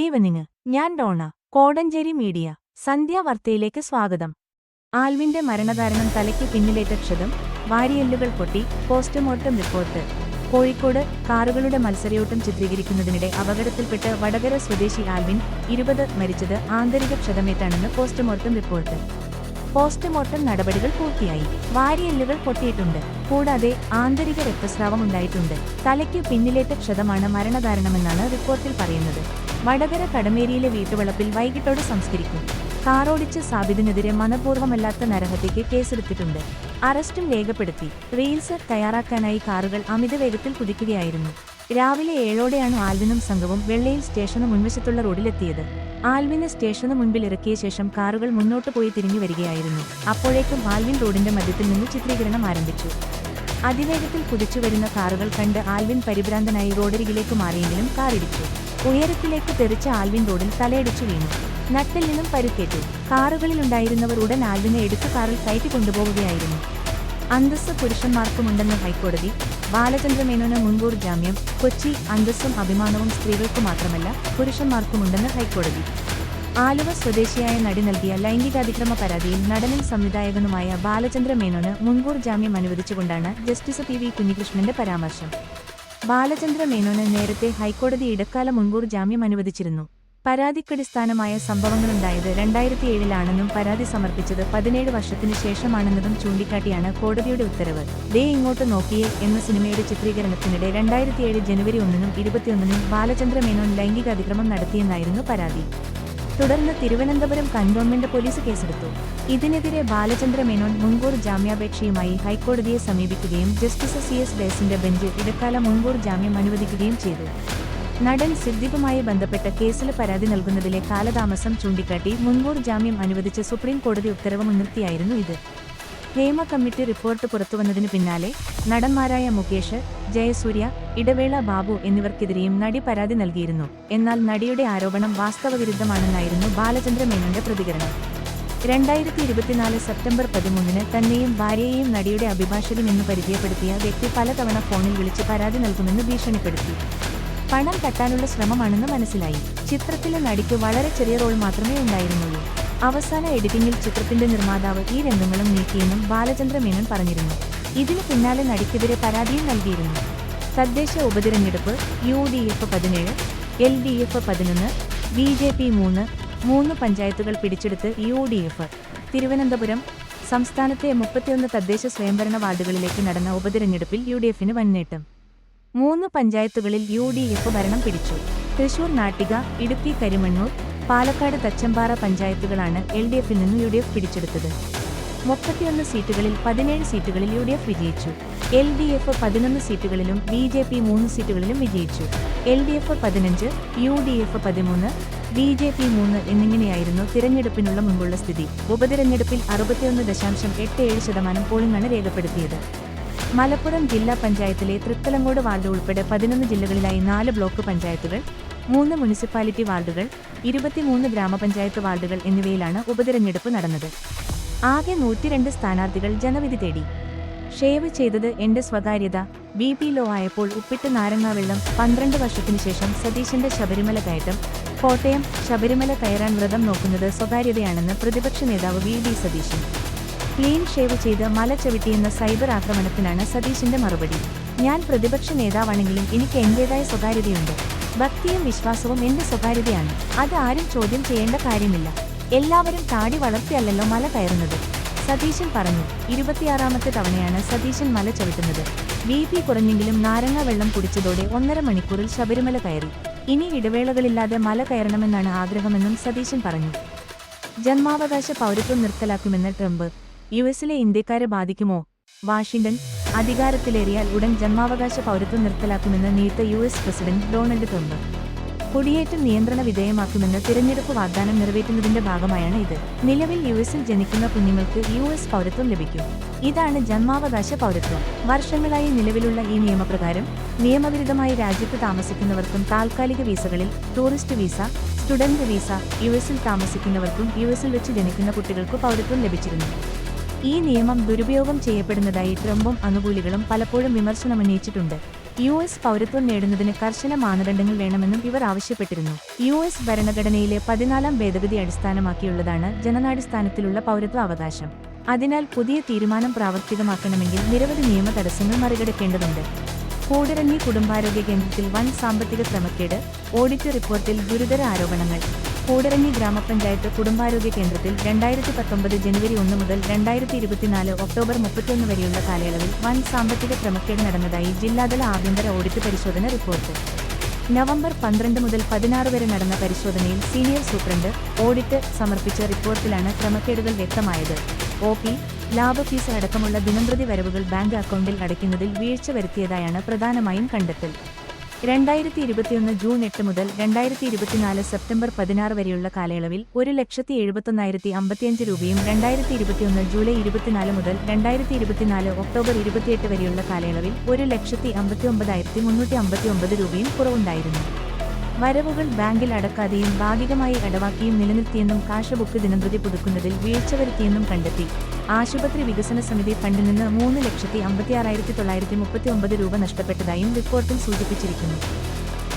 Good evening. ഞാൻ Donna. Kodanchery media. സന്ധ്യാവാർത്തയിലേക്ക് സ്വാഗതം. ആൽവിന്റെ മരണകാരണം തലയ്ക്ക് പിന്നിലേറ്റ ക്ഷതം, വാരിയെല്ലുകൾ പൊട്ടി, പോസ്റ്റ്മോർട്ടം റിപ്പോർട്ട്. കോഴിക്കോട് കാറുകളുടെ മത്സരയോട്ടം ചിത്രീകരിക്കുന്നതിനിടെ അപകടത്തിൽപ്പെട്ട് വടകര സ്വദേശി ആൽവിൻ 20 മരിച്ചത് ആന്തരിക ക്ഷതമേറ്റാണെന്ന് പോസ്റ്റ്മോർട്ടം റിപ്പോർട്ട്. പോസ്റ്റ്മോർട്ടം നടപടികൾ പൂർത്തിയായി. വാരിയെല്ലുകൾ പൊട്ടിയിട്ടുണ്ട്. കൂടാതെ ആന്തരിക രക്തസ്രാവം ഉണ്ടായിട്ടുണ്ട്. തലയ്ക്കു പിന്നിലേറ്റ ക്ഷതമാണ് മരണകാരണമെന്നാണ് റിപ്പോർട്ടിൽ പറയുന്നത്. വടകര കടമേരിയിലെ വീട്ടുവളപ്പിൽ വൈകിട്ടോടെ സംസ്കരിക്കും. കാറോടിച്ച് സാബിദിനെതിരെ മനഃപൂർവ്വമല്ലാത്ത നരഹത്യയ്ക്ക് കേസെടുത്തിട്ടുണ്ട്. അറസ്റ്റും രേഖപ്പെടുത്തി. റീൽസ് തയ്യാറാക്കാനായി കാറുകൾ അമിതവേഗത്തിൽ കുതിക്കുകയായിരുന്നു. രാവിലെ 7ഓടെയാണ് ആൽവിനും സംഘവും വെള്ളയിൽ സ്റ്റേഷന് മുൻവശത്തുള്ള റോഡിലെത്തിയത്. ആൽവിനെ സ്റ്റേഷന് മുൻപിൽ ഇറക്കിയ ശേഷം കാറുകൾ മുന്നോട്ടു പോയി തിരിഞ്ഞു വരികയായിരുന്നു. അപ്പോഴേക്കും ആൽവിൻ റോഡിന്റെ മധ്യത്തിൽ നിന്ന് ചിത്രീകരണം ആരംഭിച്ചു. അതിവേഗത്തിൽ കുതിച്ചുവരുന്ന കാറുകൾ കണ്ട് ആൽവിൻ പരിഭ്രാന്തനായി റോഡരികിലേക്ക് മാറിയെങ്കിലും കാറിടിച്ചു. ഉയരത്തിലേക്ക് തെറിച്ച ആൽവിൻ റോഡിൽ തലയടിച്ചു വീണു. നട്ടെല്ലിനും പരുക്കേറ്റു. കാറുകളിലുണ്ടായിരുന്നവർ ഉടൻ ആൽവിനെ എടുത്ത് കാറിൽ കയറ്റി കൊണ്ടുപോവുകയായിരുന്നു. അന്തസ്സ് പുരുഷന്മാർക്കുമുണ്ടെന്ന് ഹൈക്കോടതി. ബാലചന്ദ്രമേനോന് മുൻകൂർ ജാമ്യം. കൊച്ചി അന്തസ്സും അഭിമാനവും സ്ത്രീകൾക്കു മാത്രമല്ല പുരുഷന്മാർക്കുമുണ്ടെന്ന് ഹൈക്കോടതി. ആലുവ സ്വദേശിയായ നടി നൽകിയ ലൈംഗികാതിക്രമ പരാതിയിൽ നടനും സംവിധായകനുമായ ബാലചന്ദ്രമേനോന് മുൻകൂർ ജാമ്യം അനുവദിച്ചുകൊണ്ടാണ് ജസ്റ്റിസ് പി. വി. കുഞ്ഞികൃഷ്ണന്റെ പരാമർശം. ബാലചന്ദ്രമേനോന് നേരത്തെ ഹൈക്കോടതി ഇടക്കാല മുൻകൂർ ജാമ്യം അനുവദിച്ചിരുന്നു. പരാതിക്കടിസ്ഥാനമായ സംഭവങ്ങളുണ്ടായത് 2007-ലാണെന്നും പരാതി സമർപ്പിച്ചത് 17 വർഷത്തിനു ശേഷമാണെന്നതും ചൂണ്ടിക്കാട്ടിയാണ് കോടതിയുടെ ഉത്തരവ്. ദേ ഇങ്ങോട്ട് നോക്കിയേ എന്ന സിനിമയുടെ ചിത്രീകരണത്തിനിടെ 2007 ജനുവരി 1-നും 21-നും ബാലചന്ദ്രമേനോൻ ലൈംഗികാതിക്രമം നടത്തിയെന്നായിരുന്നു പരാതി. തുടർന്ന് തിരുവനന്തപുരം കന്റോൺമെന്റ് പോലീസ് കേസെടുത്തു. ഇതിനെതിരെ ബാലചന്ദ്രമേനോൻ മുൻകൂർ ജാമ്യാപേക്ഷയുമായി ഹൈക്കോടതിയെ സമീപിക്കുകയും ജസ്റ്റിസ് CS ഡേസിന്റെ ബെഞ്ച് ഇടക്കാല മുൻകൂർ ജാമ്യം അനുവദിക്കുകയും ചെയ്തു. നടൻ സിദ്ദിഖുമായി ബന്ധപ്പെട്ട കേസിൽ പരാതി നൽകുന്നതിലെ കാലതാമസം ചൂണ്ടിക്കാട്ടി മുൻകൂർ ജാമ്യം അനുവദിച്ച സുപ്രീം കോടതി ഉത്തരവ് മുൻനിർത്തിയായിരുന്നു ഇത്. ഹേമ കമ്മിറ്റി റിപ്പോർട്ട് പുറത്തുവന്നതിനു പിന്നാലെ നടന്മാരായ മുകേഷ്, ജയസൂര്യ, ഇടവേള ബാബു എന്നിവർക്കെതിരെയും നടി പരാതി നൽകിയിരുന്നു. എന്നാൽ നടിയുടെ ആരോപണം വാസ്തവവിരുദ്ധമാണെന്നായിരുന്നു ബാലചന്ദ്രമേനോന്റെ പ്രതികരണം. 2024 സെപ്റ്റംബർ 13-ന് തന്നെയും ഭാര്യയെയും നടിയുടെ അഭിഭാഷകൻ എന്ന് പരിചയപ്പെടുത്തിയ വ്യക്തി പലതവണ ഫോണിൽ വിളിച്ച് പരാതി നൽകുമെന്ന് ഭീഷണിപ്പെടുത്തി. പണം തട്ടാനുള്ള ശ്രമമാണെന്ന് മനസ്സിലായി. ചിത്രത്തിലെ നടിക്ക് വളരെ ചെറിയ റോൾ മാത്രമേ ഉണ്ടായിരുന്നുള്ളൂ. അവസാന എഡിറ്റിംഗിൽ ചിത്രത്തിന്റെ നിർമ്മാതാവ് ഈ രംഗങ്ങളും നീക്കിയെന്നും ബാലചന്ദ്രമേനോൻ പറഞ്ഞിരുന്നു. ഇതിനു പിന്നാലെ നടിക്കെതിരെ പരാതിയും നൽകിയിരുന്നു. തദ്ദേശ ഉപതിരഞ്ഞെടുപ്പ് UDF 17, LDF 11, BJP 3 പഞ്ചായത്തുകൾ പിടിച്ചെടുത്ത് UDF. തിരുവനന്തപുരം സംസ്ഥാനത്തെ 31 തദ്ദേശ സ്വയംഭരണ വാർഡുകളിലേക്ക് നടന്ന ഉപതിരഞ്ഞെടുപ്പിൽ UDFന് വൻനേട്ടം. 3 പഞ്ചായത്തുകളിൽ UDF ഭരണം പിടിച്ചു. തൃശൂർ നാട്ടിക, ഇടുക്കി കരിമണ്ണൂർ, പാലക്കാട് തച്ചമ്പാറ പഞ്ചായത്തുകളാണ് LDFിൽ നിന്ന് UDF പിടിച്ചെടുത്തത്. 31 സീറ്റുകളിൽ 17 സീറ്റുകളിൽ UDF വിജയിച്ചു. LDF 11 സീറ്റുകളിലും BJP 3 സീറ്റുകളിലും വിജയിച്ചു. LDF 15, UDF 13, BJP 3 എന്നിങ്ങനെയായിരുന്നു തിരഞ്ഞെടുപ്പിനുള്ള മുൻപുള്ള സ്ഥിതി. ഉപതിരഞ്ഞെടുപ്പിൽ 61.87% പോളിംഗാണ് രേഖപ്പെടുത്തിയത്. മലപ്പുറം ജില്ലാ പഞ്ചായത്തിലെ തൃക്കലങ്ങോട് വാർഡ് ഉൾപ്പെടെ 11 ജില്ലകളിലായി 4 ബ്ലോക്ക് പഞ്ചായത്തുകൾ, 3 മുനിസിപ്പാലിറ്റി വാർഡുകൾ, 23 ഗ്രാമപഞ്ചായത്ത് വാർഡുകൾ എന്നിവയിലാണ് ഉപതിരഞ്ഞെടുപ്പ് നടന്നത്. ആകെ 102 സ്ഥാനാർത്ഥികൾ ജനവിധി തേടി. ഷേവ് ചെയ്തത് എന്റെ സ്വകാര്യത. BP ലോ ആയപ്പോൾ ഉപ്പിട്ട് നാരങ്ങാവെള്ളം. 12 വർഷത്തിനു ശേഷം സതീശന്റെ ശബരിമല കയറ്റം. കോട്ടയം ശബരിമല കയറാൻ വ്രതം നോക്കുന്നത് സ്വകാര്യതയാണെന്ന് പ്രതിപക്ഷ നേതാവ് VD സതീശൻ. ക്ലീൻ ഷേവ് ചെയ്ത് മല ചവിട്ടിയെന്ന സൈബർ ആക്രമണത്തിനാണ് സതീശന്റെ മറുപടി. ഞാൻ പ്രതിപക്ഷ നേതാവാണെങ്കിലും എനിക്ക് എന്റേതായ സ്വകാര്യതയുണ്ട്. ഭക്തിയും വിശ്വാസവും എന്റെ സ്വകാര്യതയാണ്. അത് ആരും ചോദ്യം ചെയ്യേണ്ട കാര്യമില്ല. എല്ലാവരും താടി വളർത്തിയല്ലല്ലോ മല കയറുന്നത്, സതീശൻ പറഞ്ഞു. 26ാമത്തെ തവണയാണ് സതീശൻ മല ചവിട്ടുന്നത്. BP കുറഞ്ഞെങ്കിലും നാരങ്ങ വെള്ളം കുടിച്ചതോടെ 1.5 മണിക്കൂറിൽ ശബരിമല കയറി. ഇനി ഇടവേളകളില്ലാതെ മല കയറണമെന്നാണ് ആഗ്രഹമെന്നും സതീശൻ പറഞ്ഞു. ജന്മാവകാശ പൗരത്വം നിർത്തലാക്കുമെന്ന് ട്രംപ്. US-ലെ ഇന്ത്യക്കാരെ ബാധിക്കുമോ? വാഷിംഗ്ടൺ. അധികാരത്തിലേറിയാൽ ഉടൻ ജന്മാവകാശ പൗരത്വം നിർത്തലാക്കുമെന്ന് നിയുക്ത US പ്രസിഡന്റ് ഡൊണാൾഡ് ട്രംപ്. കുടിയേറ്റം നിയന്ത്രണ വിധേയമാക്കുമെന്ന് തിരഞ്ഞെടുപ്പ് വാഗ്ദാനം നിറവേറ്റുന്നതിന്റെ ഭാഗമായാണ് ഇത്. നിലവിൽ US-ൽ ജനിക്കുന്ന കുഞ്ഞുങ്ങൾക്ക് US പൗരത്വം ലഭിക്കും. ഇതാണ് ജന്മാവകാശ പൗരത്വം. വർഷങ്ങളായി നിലവിലുള്ള ഈ നിയമപ്രകാരം നിയമവിരുദ്ധമായി രാജ്യത്ത് താമസിക്കുന്നവർക്കും താൽക്കാലിക വീസകളിൽ, ടൂറിസ്റ്റ് വീസ, സ്റ്റുഡന്റ് വീസ, US-ൽ താമസിക്കുന്നവർക്കും US-ൽ വെച്ച് ജനിക്കുന്ന കുട്ടികൾക്കു പൗരത്വം ലഭിച്ചിരുന്നു. ഈ നിയമം ദുരുപയോഗം ചെയ്യപ്പെടുന്നതായി ട്രംപും അനുകൂലികളും പലപ്പോഴും വിമർശനമുന്നയിച്ചിട്ടുണ്ട്. US പൗരത്വം നേടുന്നതിന് കർശന മാനദണ്ഡങ്ങൾ വേണമെന്നും ഇവർ ആവശ്യപ്പെട്ടിരുന്നു. US ഭരണഘടനയിലെ 14ാം ഭേദഗതി അടിസ്ഥാനമാക്കിയുള്ളതാണ് ജനനാടിസ്ഥാനത്തിലുള്ള പൗരത്വ അവകാശം. അതിനാൽ പുതിയ തീരുമാനം പ്രാവർത്തികമാക്കണമെങ്കിൽ നിരവധി നിയമ തടസ്സങ്ങൾ മറികടക്കേണ്ടതുണ്ട്. കൂടരഞ്ഞി കുടുംബാരോഗ്യ കേന്ദ്രത്തിൽ വൻ സാമ്പത്തിക ക്രമക്കേട്, ഓഡിറ്റ് റിപ്പോർട്ടിൽ ഗുരുതര ആരോപണങ്ങൾ. കൂടരഞ്ഞി ഗ്രാമപഞ്ചായത്ത് കുടുംബാരോഗ്യ കേന്ദ്രത്തിൽ 2019 ജനുവരി 1 മുതൽ 2024 ഒക്ടോബർ 31 വരെയുള്ള കാലയളവിൽ വൻ സാമ്പത്തിക ക്രമക്കേട് നടന്നതായി ജില്ലാതല ആഭ്യന്തര ഓഡിറ്റ് പരിശോധന റിപ്പോർട്ട്. നവംബർ 12 മുതൽ 16 വരെ നടന്ന പരിശോധനയിൽ സീനിയർ സൂപ്രണ്ട്, ഓഡിറ്റ് സമർപ്പിച്ച റിപ്പോർട്ടിലാണ് ക്രമക്കേടുകൾ വ്യക്തമായത്. OP, ലാഭ ഫീസ് അടക്കമുള്ള ദിനംപ്രതി വരവുകൾ ബാങ്ക് അക്കൗണ്ടിൽ അടയ്ക്കുന്നതിൽ വീഴ്ച വരുത്തിയതായാണ് പ്രധാനമായും കണ്ടെത്തൽ. 2021 ജൂൺ 8 മുതൽ 2024 സെപ്റ്റംബർ 16 വരെയുള്ള കാലയളവിൽ 1,71,055 രൂപയും 2021 ജൂലൈ 24 മുതൽ 2024 ഒക്ടോബർ 28 വരെയുള്ള കാലയളവിൽ 1,59,359 രൂപയും കുറവുണ്ടായിരുന്നു. വരവുകൾ ബാങ്കിൽ അടക്കാതെയും ഭാഗികമായി അടവാക്കിയും നിലനിർത്തിയെന്നും കാഷ് ബുക്ക് ദിനംപ്രതി പുതുക്കുന്നതിൽ വീഴ്ച വരുത്തിയെന്നും കണ്ടെത്തി. ആശുപത്രി വികസന സമിതി ഫണ്ടിൽ നിന്ന് 3,56,939 രൂപ നഷ്ടപ്പെട്ടതായും റിപ്പോർട്ടിൽ സൂചിപ്പിച്ചിരിക്കുന്നു.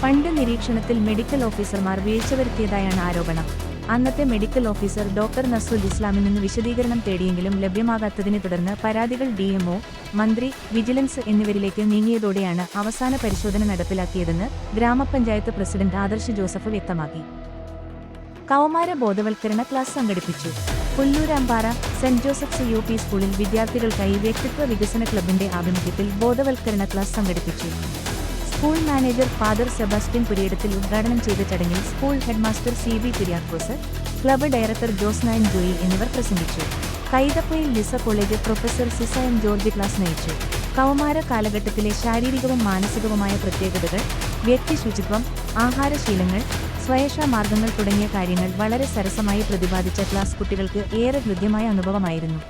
ഫണ്ട് നിരീക്ഷണത്തിൽ മെഡിക്കൽ ഓഫീസർമാർ വീഴ്ച വരുത്തിയതായാണ് ആരോപണം. അന്നത്തെ മെഡിക്കൽ ഓഫീസർ ഡോക്ടർ നസുൽ ഇസ്ലാമിൽ നിന്ന് വിശദീകരണം തേടിയെങ്കിലും ലഭ്യമാകാത്തതിനെ തുടർന്ന് പരാതികൾ DMO, മന്ത്രി, വിജിലൻസ് എന്നിവരിലേക്ക് നീങ്ങിയതോടെയാണ് അവസാന പരിശോധന നടപ്പിലാക്കിയതെന്ന് ഗ്രാമപഞ്ചായത്ത് പ്രസിഡന്റ് ആദർശ് ജോസഫ് വ്യക്തമാക്കി. കൗമാര ബോധവൽക്കരണ ക്ലാസ് സംഘടിപ്പിച്ചു. പുല്ലൂരാമ്പാറ സെന്റ് ജോസഫ്സ് UP സ്കൂളിൽ വിദ്യാർത്ഥികൾക്കായി വ്യക്തിത്വ വികസന ക്ലബിന്റെ ആഭിമുഖ്യത്തിൽ ബോധവൽക്കരണ ക്ലാസ് സംഘടിപ്പിച്ചു. School manager father Sebastian Puriyidathil ഉദ്ഘാടനം ചെയ്ത ചടങ്ങിൽ school headmaster CB Kuriakose, club director ജോസ്നയൻ ജോയി എന്നിവർ പ്രസംഗിച്ചു. Kaithapoyil Lisa college professor Sisa M George class നയിച്ചു. കൗമാര കാലഘട്ടത്തിലെ ശാരീരികവും മാനസികവുമായ പ്രത്യേകതകൾ, വ്യക്തി ശുചിത്വം, ആഹാരശീലങ്ങൾ, സ്വയരക്ഷാ മാർഗങ്ങൾ തുടങ്ങിയ കാര്യങ്ങൾ വളരെ സരസമായി പ്രതിപാദിച്ച ക്ലാസ് കുട്ടികൾക്ക് ഏറെ ഹൃദ്യമായ അനുഭവമായിരുന്നു.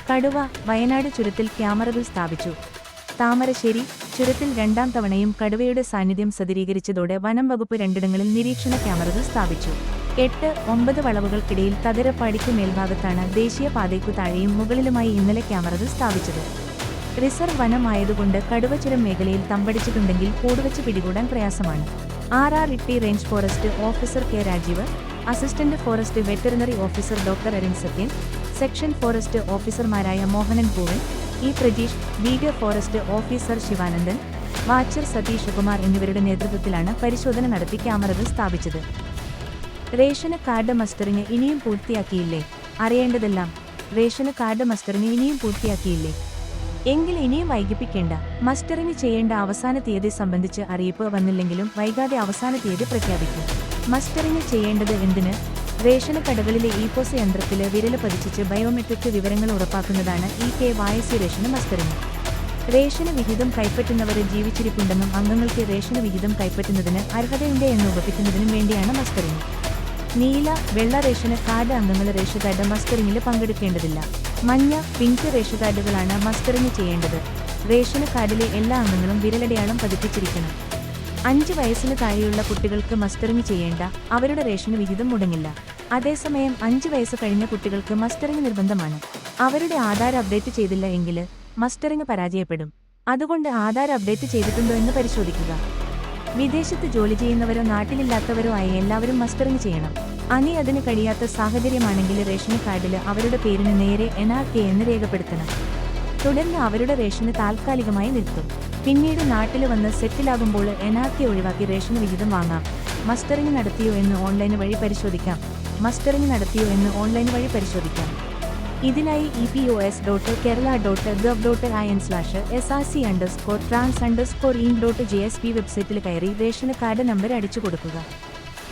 കടുവ, വയനാട് ചുരത്തിൽ ക്യാമറകൾ സ്ഥാപിച്ചു. താമരശ്ശേരി ചുരത്തിൽ 2ാം തവണയും കടുവയുടെ സാന്നിധ്യം സ്ഥിരീകരിച്ചതോടെ വനം വകുപ്പ് 2ഇടങ്ങളിൽ നിരീക്ഷണ ക്യാമറകൾ സ്ഥാപിച്ചു. 8-9 വളവുകൾക്കിടയിൽ തതിരപ്പാടിക്കു മേൽഭാഗത്താണ് ദേശീയ പാതയ്ക്കു താഴെയും മുകളിലുമായി ഇന്നലെ ക്യാമറകൾ സ്ഥാപിച്ചത്. റിസർവ് വനമായതുകൊണ്ട് കടുവച്ചുരം മേഖലയിൽ തമ്പടിച്ചിട്ടുണ്ടെങ്കിൽ കൂടുവച്ച് പിടികൂടാൻ പ്രയാസമാണ്. RRT range forest officer K Rajeev, assistant forest veterinary officer doctor Arun Sathyan, section forest ഓഫീസർമാരായ Mohanan Poovan, E Prajeesh, video forest officer Sivanandan, watcher Satheesh Kumar എന്നിവരുടെ നേതൃത്വത്തിലാണ് പരിശോധന നടത്തി ക്യാമറകൾ സ്ഥാപിച്ചത്. റേഷന് കാർഡ് മസ്റ്ററിംഗ് ഇനിയും പൂർത്തിയാക്കിയില്ലേ? അറിയേണ്ടതെല്ലാം. റേഷന് കാർഡ് മസ്റ്ററിംഗ് ഇനിയും പൂർത്തിയാക്കിയില്ലേ? എങ്കിൽ ഇനിയും വൈകിപ്പിക്കേണ്ട. മസ്റ്ററിംഗ് ചെയ്യേണ്ട അവസാന തീയതി സംബന്ധിച്ച് അറിയിപ്പ് വന്നില്ലെങ്കിലും വൈകാതെ അവസാന തീയതി പ്രഖ്യാപിക്കും. മസ്റ്ററിംഗ് ചെയ്യേണ്ടത് എന്തിന്? റേഷന് കടകളിലെ EPOS യന്ത്രത്തില് വിരല് പതിച്ചിച്ച് ബയോമെട്രിക് വിവരങ്ങൾ ഉറപ്പാക്കുന്നതാണ് EKYC റേഷന് മസ്റ്ററിംഗ്. റേഷന് വിഹിതം കൈപ്പറ്റുന്നവര് ജീവിച്ചിരിപ്പുണ്ടെന്നും അംഗങ്ങൾക്ക് റേഷന് വിഹിതം കൈപ്പറ്റുന്നതിന് അർഹതയുണ്ട് എന്ന് ഉറപ്പിക്കുന്നതിനും വേണ്ടിയാണ് മസ്റ്ററിംഗ്. നീല, വെള്ള റേഷന് കാർഡ് അംഗങ്ങൾ റേഷൻ കാർഡ് മസ്റ്ററിംഗിൽ പങ്കെടുക്കേണ്ടതില്ല. മഞ്ഞ, പിങ്ക് റേഷൻ കാർഡുകളാണ് മസ്റ്ററിംഗ് ചെയ്യേണ്ടത്. റേഷന് കാർഡിലെ എല്ലാ അംഗങ്ങളും വിരലടയാളം പതിപ്പിച്ചിരിക്കണം. 5 വയസ്സിന് താഴെയുള്ള കുട്ടികൾക്ക് മസ്റ്ററിംഗ് ചെയ്യേണ്ട, അവരുടെ റേഷന് വിഹിതം മുടങ്ങില്ല. അതേസമയം 5 വയസ്സ് കഴിഞ്ഞ കുട്ടികൾക്ക് മസ്റ്ററിംഗ് നിർബന്ധമാണ്. അവരുടെ ആധാർ അപ്ഡേറ്റ് ചെയ്തില്ല എങ്കിൽ മസ്റ്ററിംഗ് പരാജയപ്പെടും. അതുകൊണ്ട് ആധാർ അപ്ഡേറ്റ് ചെയ്തിട്ടുണ്ടോ എന്ന് പരിശോധിക്കുക. വിദേശത്ത് ജോലി ചെയ്യുന്നവരോ നാട്ടിലില്ലാത്തവരോ ആയ എല്ലാവരും മസ്റ്ററിംഗ് ചെയ്യണം. അതിന് കഴിയാത്ത സാഹചര്യമാണെങ്കിൽ റേഷൻ കാർഡിൽ അവരുടെ പേരിന് നേരെ NRK എന്ന് രേഖപ്പെടുത്തണം. തുടർന്ന് അവരുടെ റേഷന് താൽക്കാലികമായി നിർത്തും. പിന്നീട് നാട്ടിൽ വന്ന് സെറ്റിലാകുമ്പോൾ NRK ഒഴിവാക്കി റേഷൻ വിഹിതം വാങ്ങാം. മസ്റ്ററിംഗ് നടത്തിയോ എന്ന് ഓൺലൈൻ വഴി പരിശോധിക്കാം. ഇതിനായി epos.kerala.gov.in/src_trans_in.jsp വെബ്സൈറ്റിൽ കയറി റേഷന് കാർഡ് നമ്പർ അടിച്ചു കൊടുക്കുക.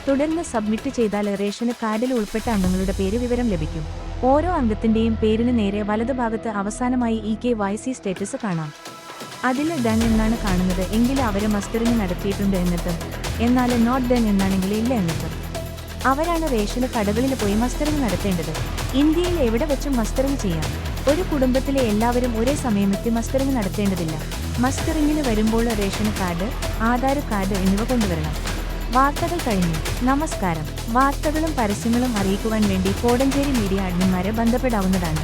തുടർന്ന് സബ്മിറ്റ് ചെയ്താൽ റേഷന് കാർഡിൽ ഉൾപ്പെട്ട അംഗങ്ങളുടെ പേര് വിവരം ലഭിക്കും. ഓരോ അംഗത്തിന്റെയും പേരിന് നേരെ വലതുഭാഗത്ത് അവസാനമായി EKYC സ്റ്റേറ്റസ് കാണാം. അതിൽ ഡൺ എന്നാണ് കാണുന്നത് എങ്കിൽ അവരെ മസ്റ്ററിംഗ് നടത്തിയിട്ടുണ്ട് എന്നിട്ടും, എന്നാൽ നോട്ട് ഡൺ എന്നാണെങ്കിൽ ഇല്ല എന്നിട്ടും. അവരാണ് റേഷന് കടകളിൽ പോയി മസ്റ്ററിംഗ് നടത്തേണ്ടത്. ഇന്ത്യയിൽ എവിടെ വെച്ചും മസ്റ്ററിംഗ് ചെയ്യാം. ഒരു കുടുംബത്തിലെ എല്ലാവരും ഒരേ സമയമെത്തി മസ്റ്ററിംഗ് നടത്തേണ്ടതില്ല. മസ്റ്ററിംഗിന് വരുമ്പോൾ റേഷന് കാർഡ്, ആധാർ കാർഡ് എന്നിവ കൊണ്ടുവരണം. വാർത്തകൾ കഴിഞ്ഞു. നമസ്കാരം. വാർത്തകളും പരസ്യങ്ങളും അറിയിക്കുവാൻ വേണ്ടി കോടഞ്ചേരി മീഡിയ അഡ്മിന്മാരെ ബന്ധപ്പെടാവുന്നതാണ്.